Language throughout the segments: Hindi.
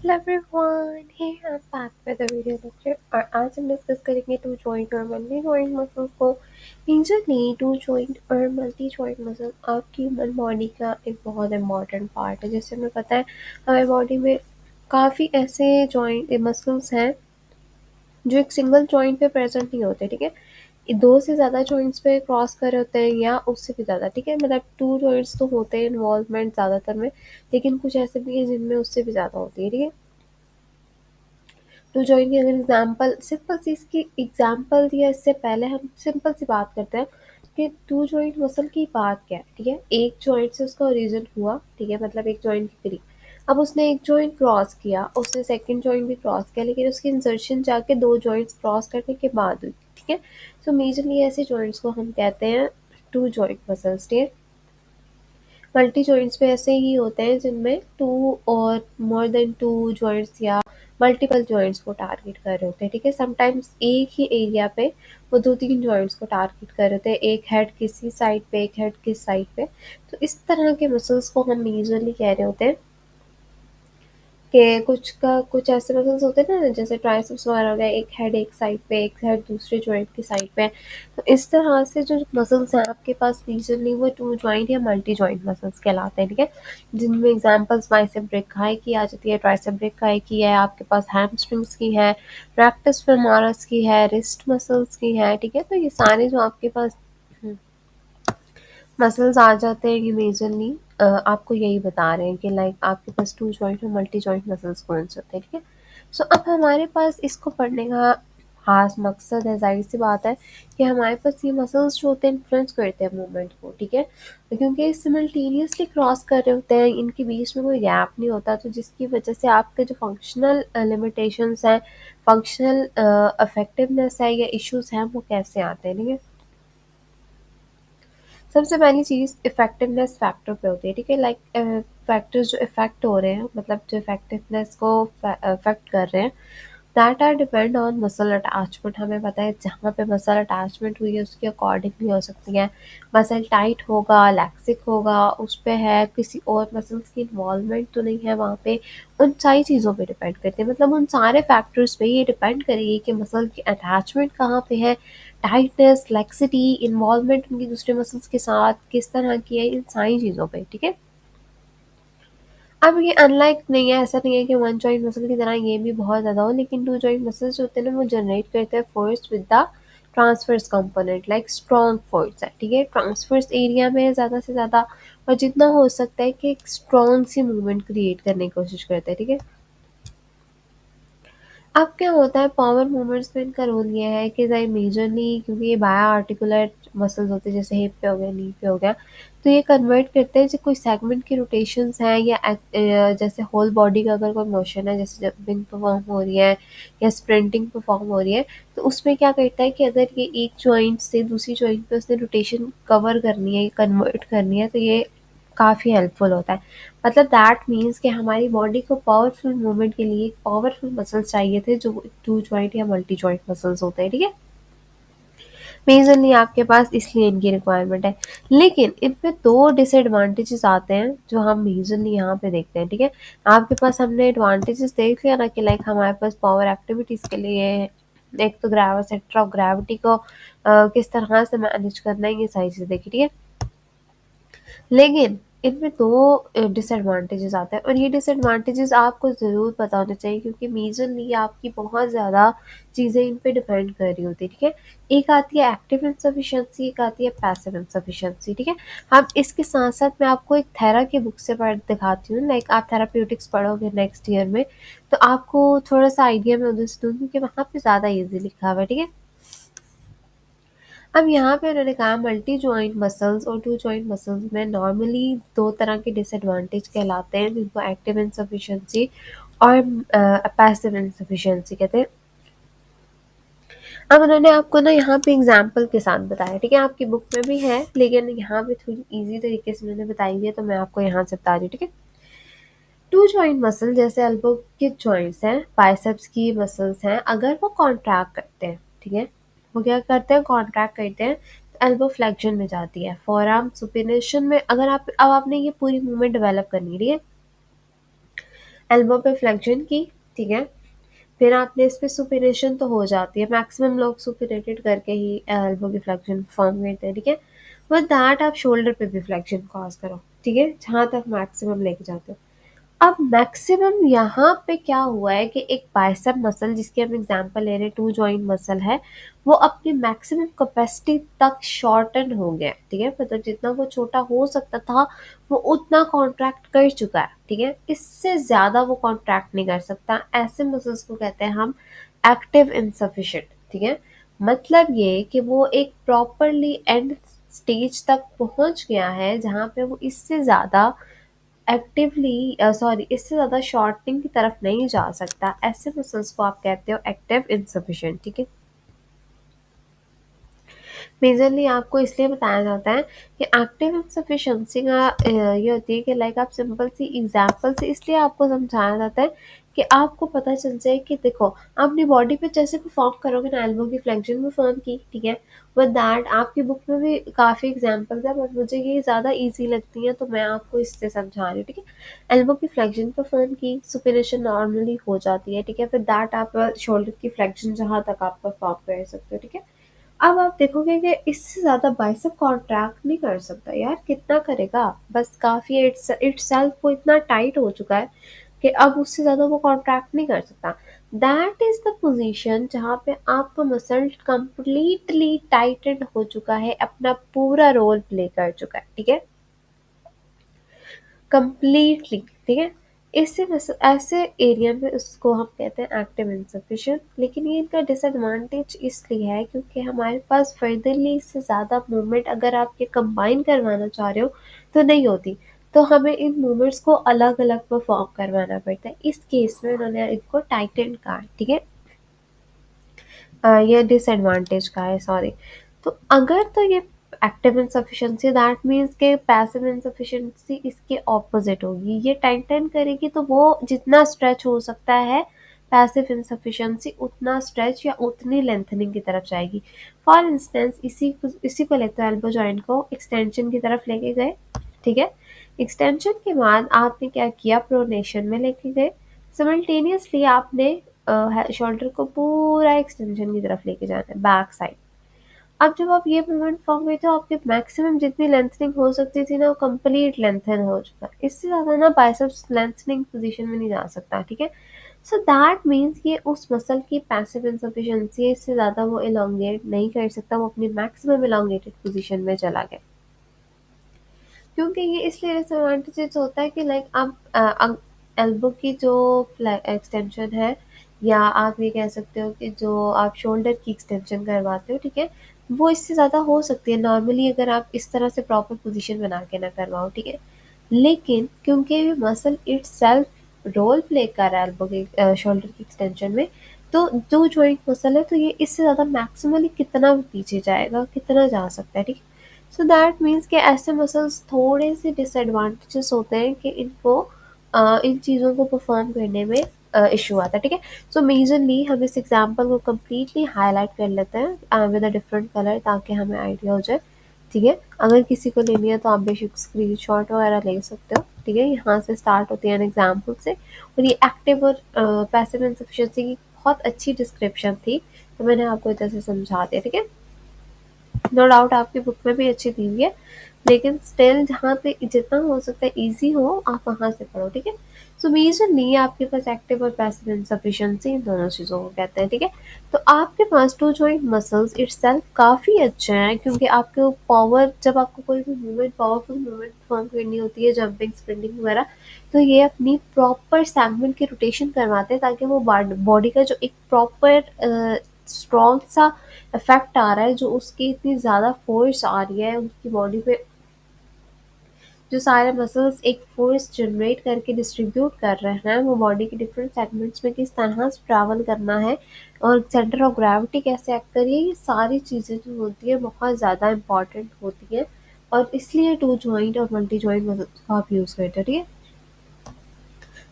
Hello everyone, hey I am back with a video lecture. और आज हम डिस्कस करेंगे टू जॉइंट और मल्टी जॉइंट मसल्स को। मेजरली टू जॉइंट और मल्टी जॉइंट मसल आपकी ह्यूमन बॉडी का एक बहुत इंपॉर्टेंट पार्ट है। जैसे हमें पता है हमारी बॉडी में काफ़ी ऐसे जॉइंट मसल्स हैं जो एक सिंगल जॉइंट पे प्रेजेंट नहीं होते, ठीक है। दो से ज़्यादा जॉइंट्स पे क्रॉस कर रहे होते हैं या उससे भी ज़्यादा, ठीक है। मतलब टू जॉइंट्स तो होते हैं इन्वॉल्वमेंट ज़्यादातर में, लेकिन कुछ ऐसे भी हैं जिनमें उससे भी ज़्यादा होती है, ठीक है। टू जॉइंट की अगर एग्जांपल सिंपल सी इसकी एग्जांपल दिया, इससे पहले हम सिंपल सी बात करते हैं कि टू जॉइंट मसल की बात क्या है, ठीक है। एक जॉइंट से उसका ओरिजिन हुआ, ठीक है, मतलब एक जॉइंट के करीब। अब उसने एक जॉइंट क्रॉस किया, उसने सेकंड जॉइंट भी क्रॉस किया, लेकिन उसकी इंसर्शन जाके दो जॉइंट्स क्रॉस करने के बाद हुई, ठीक है। सो मेजरली ऐसे जॉइंट्स को हम कहते हैं टू जॉइंट मसल्स, ठीक है। मल्टी जॉइंट्स में ऐसे ही होते हैं जिनमें टू और मोर देन टू जॉइंट्स या मल्टीपल जॉइंट्स को टारगेट कर रहे होते हैं, ठीक है। समटाइम्स एक ही एरिया पे वो दो तीन जॉइंट्स को टारगेट कर रहे होते हैं, एक हेड किसी साइड पे, एक हेड किस साइड पे। तो इस तरह के मसल्स को हम मेजरली कह रहे होते हैं कि कुछ ऐसे मसल्स होते हैं ना, जैसे ट्राइसेप्स वगैरह हो गया, एक हेड एक साइड पे, एक हेड दूसरे जॉइंट की साइड पे। तो इस तरह से जो मसल्स हैं आपके पास मेजरली वो टू जॉइंट या मल्टी जॉइंट मसल्स कहलाते हैं, ठीक है। जिनमें एग्जांपल्स बाइसेप ब्रेकाई की आ जाती है, ट्राइसेप ब्रेकाई की है, आपके पास हैमस्ट्रिंग्स की है, रेक्टस फेमोरस की है, रिस्ट मसल्स की है, ठीक है। तो ये सारे जो आपके पास मसल्स आ जाते हैं, ये मेजरली आपको यही बता रहे हैं कि लाइक आपके पास टू जॉइंट और मल्टी जॉइंट मसल्स कौन से होते हैं, ठीक है। सो अब हमारे पास इसको पढ़ने का खास मकसद है, जाहिर सी बात है कि हमारे पास ये मसल्स जो होते हैं इन्फ्लुएंस करते हैं मूवमेंट को, ठीक है। क्योंकि सिमल्टेनियसली क्रॉस कर रहे होते हैं, इनके बीच में कोई गैप नहीं होता, तो जिसकी वजह से आपके जो फंक्शनल लिमिटेशंस हैं, फंक्शनल इफेक्टिवनेस है या इश्यूज हैं, वो कैसे आते हैं, ठीक है। सबसे पहली चीज़ इफ़ेक्टिवनेस फैक्टर पे होती है, ठीक है। लाइक फैक्टर्स जो इफ़ेक्ट हो रहे हैं, मतलब जो इफ़ेक्टिवनेस को अफेक्ट कर रहे हैं, that are depend on muscle attachment. हमें पता है जहाँ पे मसल अटैचमेंट हुई है उसके अकॉर्डिंगली हो सकती है। मसल टाइट होगा, लैक्सिक होगा, उस पे है, किसी और मसल्स की इन्वॉल्वमेंट तो नहीं है वहाँ पे। उन सारी चीज़ों पे डिपेंड करते हैं, मतलब उन सारे फैक्टर्स पे ये डिपेंड करेगी कि मसल की अटैचमेंट कहाँ पे है, टाइटनेस, फ्लेक्सिटी, इन्वॉल्वमेंट उनकी दूसरे मसल्स के साथ किस तरह की है, इन सारी चीज़ों पे, ठीक है। अब ये अनलाइक नहीं है, ऐसा नहीं है कि वन जॉइंट मसल की तरह ये भी बहुत ज़्यादा हो, लेकिन टू जॉइंट मसल्स जो होते हैं ना वो जनरेट करते हैं force with the transfers component, like strong force है, ठीक है। ट्रांसफर्स एरिया में ज़्यादा से ज़्यादा और जितना हो सकता है कि एक स्ट्रॉन्ग सी मूवमेंट क्रिएट करने की कोशिश करते हैं, ठीक है। अब क्या होता है पावर मूवमेंट्स में इनका रोल ये है कि लाइक मेजरली, क्योंकि ये बाया आर्टिकुलर मसल्स होते हैं, जैसे हिप पे हो गया, नी पे हो गया, तो ये कन्वर्ट करते हैं जो कोई सेगमेंट की रोटेशंस हैं या जैसे होल बॉडी का अगर कोई मोशन है, जैसे जंपिंग परफॉर्म हो रही है या स्प्रिंटिंग परफॉर्म हो रही है, तो उसमें क्या करता है कि अगर ये एक जॉइंट से दूसरी जॉइंट पे उसने रोटेशन कवर करनी है, कन्वर्ट करनी है, तो ये काफ़ी हेल्पफुल होता है। मतलब दैट मीन्स कि हमारी बॉडी को पावरफुल मूवमेंट के लिए पावरफुल मसल्स चाहिए थे जो टू जॉइंट या मल्टी जॉइंट मसल्स होते हैं, ठीक है। मेजरली आपके पास इसलिए इनकी रिक्वायरमेंट है, लेकिन इनमें दो डिसएडवांटेजेस आते हैं जो हम मेजरली यहाँ पे देखते हैं, ठीक है। आपके पास हमने एडवांटेजेस देख लिया ना कि लाइक हमारे पास पावर एक्टिविटीज़ के लिए एक तो सेंटर ऑफ ग्रेविटी को किस तरह से मैनेज करना है, ये सारी चीज़ें देखी, ठीक है। लेकिन इनमें दो डिसएडवांटेजेस आते हैं, और ये डिसएडवांटेजेस आपको ज़रूर पता होने चाहिए, क्योंकि मेजरली आपकी बहुत ज़्यादा चीज़ें इन पे डिपेंड कर रही होती है, ठीक है। एक आती है एक्टिव इनसफिशिएंसी, एक आती है पैसिव इनसफिशिएंसी, ठीक है। अब इसके साथ साथ मैं आपको एक थेरा की बुक से पढ़ दिखाती हूँ, लाइक आप थेराप्यूटिक्स पढ़ोगे नेक्स्ट ईयर में, तो आपको थोड़ा सा आइडिया मैं उधर से दूँगी कि वहाँ पे ज़्यादा ईजी लिखा हुआ है, ठीक है। अब यहाँ पे उन्होंने कहा मल्टी जॉइंट मसल्स और टू जॉइंट मसल्स में नॉर्मली दो तरह के डिसएडवांटेज कहलाते हैं, जिनको एक्टिव इनसफिशिएंसी और पैसिव इनसफिशिएंसी कहते हैं। अब उन्होंने आपको ना यहाँ पे एग्जाम्पल के साथ बताया, ठीक है। आपकी बुक में भी है, लेकिन यहाँ पे थोड़ी इजी तरीके से उन्होंने बताई है, तो मैं आपको यहाँ से बता रही हूँ, ठीक है। टू जॉइंट मसल जैसे एल्बो के जॉइंट्स हैं, बाइसेप्स की मसल्स हैं, अगर वो कॉन्ट्रैक्ट करते हैं, ठीक है, वो क्या करते हैं, कॉन्ट्रैक्ट करते हैं, तो एल्बो फ्लेक्शन में जाती है, फोरआर्म सुपिनेशन में। अगर आप अब आपने ये पूरी मूवमेंट डेवलप करनी है, ठीक है। एल्बो पे फ्लेक्शन की, ठीक है, फिर आपने इस पे सुपिनेशन तो हो जाती है, मैक्सिमम लोग सुपिनेटेड करके ही एल्बो की फ्लेक्शन परफॉर्म करते हैं, ठीक है। विद दैट आप शोल्डर पे भी फ्लेक्शन कॉज करो, ठीक है, जहाँ तक मैक्सिमम लेके जाते हो। अब मैक्सिमम यहाँ पे क्या हुआ है कि एक बाइसेप मसल जिसकी हम एग्जांपल ले रहे हैं, टू जॉइंट मसल है, वो अपनी मैक्सिमम कैपेसिटी तक शॉर्टन हो गया, ठीक है, मतलब जितना वो छोटा हो सकता था वो उतना कॉन्ट्रैक्ट कर चुका है, ठीक है, इससे ज्यादा वो कॉन्ट्रैक्ट नहीं कर सकता। ऐसे मसल्स को कहते हैं हम एक्टिव इनसफिशिएंट, ठीक है। मतलब ये कि वो एक प्रॉपरली एंड स्टेज तक पहुंच गया है जहाँ पे वो इससे ज्यादा इससे ज़्यादा शॉर्टनिंग की तरफ नहीं जा सकता। ऐसे मसल्स को आप कहते हो एक्टिव इनसफिशिएंट, ठीक है। मेजरली आपको इसलिए बताया जाता है कि एक्टिव इनसफिशिएंसी का ये होती है कि लाइक आप सिंपल सी एग्जांपल से इसलिए आपको समझाया जाता है कि आपको पता चल जाए कि देखो आप अपनी बॉडी पे जैसे परफॉर्म करोगे ना, एल्बो की फ्लेक्शन परफॉर्म की, ठीक है, विद दैट आपकी बुक में भी काफ़ी एग्जांपल्स है बट मुझे ये ज़्यादा इजी लगती है तो मैं आपको इससे समझा रही हूँ, ठीक है। एल्बो की फ्लेक्शन परफॉर्म की, सुपिनेशन नॉर्मली हो जाती है, ठीक है, फिर दैट आप शोल्डर की फ्लेक्शन जहाँ तक आप परफॉर्म कर सकते हो, ठीक है। अब आप देखोगे कि इससे ज़्यादा बाइसेप कॉन्ट्रैक्ट नहीं कर सकता यार, कितना करेगा, बस काफ़ी है, इट्सेल्फ वो इतना टाइट हो चुका है कि अब उससे ज़्यादा वो कॉन्ट्रैक्ट नहीं कर सकता। दैट इज़ द पोजीशन जहाँ पे आपका मसल कंप्लीटली टाइटेड हो चुका है, अपना पूरा रोल प्ले कर चुका है, ठीक है, कंप्लीटली, ठीक है। इससे ऐसे एरिया में उसको हम कहते हैं एक्टिव इनसफिशिएंट। लेकिन ये इनका डिसएडवांटेज इसलिए है क्योंकि हमारे पास फर्दरली इससे ज़्यादा मूवमेंट अगर आप ये कंबाइन करवाना चाह रहे हो तो नहीं होती, तो हमें इन मूवमेंट्स को अलग अलग परफॉर्म करवाना पड़ता है। इस केस में उन्होंने इनको टाइटन कहा, ठीक है। ये डिसएडवांटेज का है, सॉरी। तो अगर तो ये एक्टिव इनसफिशिएंसी दैट मीन्स के पैसिव इनसफिशिएंसी इसके ऑपोजिट होगी, ये टाइटन करेगी तो वो जितना स्ट्रेच हो सकता है पैसिव इनसफिशिएंसी उतना स्ट्रेच या उतनी लेंथनिंग की तरफ जाएगी। फॉर इंस्टेंस इसी को लेते हैं, एल्बो जॉइंट को एक्सटेंशन की तरफ लेके गए, ठीक है, एक्सटेंशन के बाद आपने क्या किया, प्रोनेशन में लेके गए, सिमल्टेनियसली आपने शोल्डर को पूरा एक्सटेंशन की तरफ लेके जाना है बैक साइड। अब जब आप ये मूवमेंट फॉर्म हुई तो आपके मैक्सिमम जितनी लेंथनिंग हो सकती थी ना वो कंप्लीट लेंथन हो चुका है, इससे ज़्यादा ना बाइसेप्स लेंथनिंग पोजीशन में नहीं जा सकता, ठीक है। सो दैट मीन्स ये उस मसल की पैसिव इनसफिशिएंसी है, इससे ज़्यादा वो इलोंगेट नहीं कर सकता, वो अपनी मैक्सिमम इलोंगेटेड पोजीशन में चला गया। क्योंकि ये इसलिए डिसएडवांटेजेस होता है कि लाइक आप एल्बो की जो एक्सटेंशन है या आप ये कह सकते हो कि जो आप शोल्डर की एक्सटेंशन करवाते हो, ठीक है, वो इससे ज़्यादा हो सकती है नॉर्मली अगर आप इस तरह से प्रॉपर पोजीशन बना के ना करवाओ, ठीक है। लेकिन क्योंकि मसल इटसेल्फ रोल प्ले कर रहा है एल्बो के शोल्डर की एक्सटेंशन में, तो जो जॉइंट मसल है तो ये इससे ज़्यादा मैक्सिमली कितना पीछे जाएगा, कितना जा सकता है, ठीक है। सो दैट मीन्स कि ऐसे मसल्स थोड़े से डिसएडवांटेजेस होते हैं कि इनको इन चीज़ों को परफॉर्म करने में इशू आता है, ठीक है। सो मेजरली हम इस एग्जांपल को कम्प्लीटली हाईलाइट कर लेते हैं विद अ डिफरेंट कलर ताकि हमें आइडिया हो जाए, ठीक है। अगर किसी को लेनी है तो आप बेशक स्क्रीनशॉट वगैरह ले सकते हो, ठीक है। यहाँ से स्टार्ट होती है एग्जाम्पल से, और ये एक्टिव और पैसिव इनसफिशिएंसी की बहुत अच्छी डिस्क्रिप्शन थी तो मैंने आपको इधर से समझा दिया, ठीक है। नो डाउट आपकी बुक में भी अच्छी दी हुई है, लेकिन स्टिल जहाँ पे जितना हो सकता है इजी हो आप वहाँ से पढ़ो, ठीक है। सो मेजरली आपके पास एक्टिव और पैसिव इनसफिशिएंसी इन दोनों चीज़ों को कहते हैं, ठीक है। तो आपके पास टू जॉइंट मसल्स इटसेल्फ काफ़ी अच्छे हैं क्योंकि आपके पावर, जब आपको कोई भी मूवमेंट पावरफुल मूवमेंट परफॉर्म करनी होती है, जंपिंग स्प्रिंटिंग वगैरह, तो ये अपनी प्रॉपर सेगमेंट की रोटेशन करवाते हैं ताकि वो बॉडी का जो एक प्रॉपर स्ट्रॉन्ग सा इफेक्ट आ रहा है, जो उसकी इतनी ज़्यादा फोर्स आ रही है उसकी बॉडी पे, जो सारे मसल्स एक फोर्स जनरेट करके डिस्ट्रीब्यूट कर रहे हैं वो बॉडी के डिफरेंट सेगमेंट्स में किस तरह से ट्रैवल करना है और सेंटर ऑफ ग्रेविटी कैसे एक्ट कर रही है, ये सारी चीज़ें जो होती है बहुत ज़्यादा इंपॉर्टेंट होती है और इसलिए टू जॉइंट और मल्टी जॉइंट मसल्स को आप यूज़ करते हैं, ठीक है।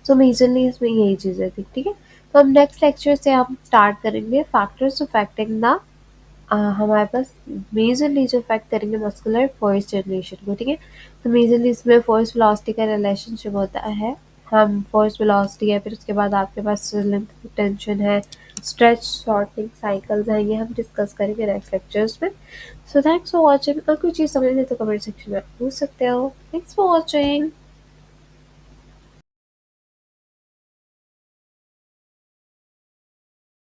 सो मेजरली इसमें यही चीज़ें थी, ठीक है। तो हम नेक्स्ट लेक्चर से हम स्टार्ट करेंगे फैक्टर्स अफेक्टिंग द हमारे पास मेजरली जो इफेक्ट करेंगे मस्कुलर फोर्स जनरेशन को, ठीक है। तो मेजरली इसमें फोर्स वेलोसिटी का रिलेशनशिप होता है हम फोर्स वेलोसिटी है, फिर उसके बाद आपके पास लेंथ टेंशन है, स्ट्रेच शॉर्टिंग साइकिल्स हैं, ये हम डिस्कस करेंगे नेक्स्ट लेक्चर्स में। So thanks for watching. अगर कोई चीज़ समझ नहीं तो कमेंट सेक्शन में पूछ सकते हो। Thanks for watching.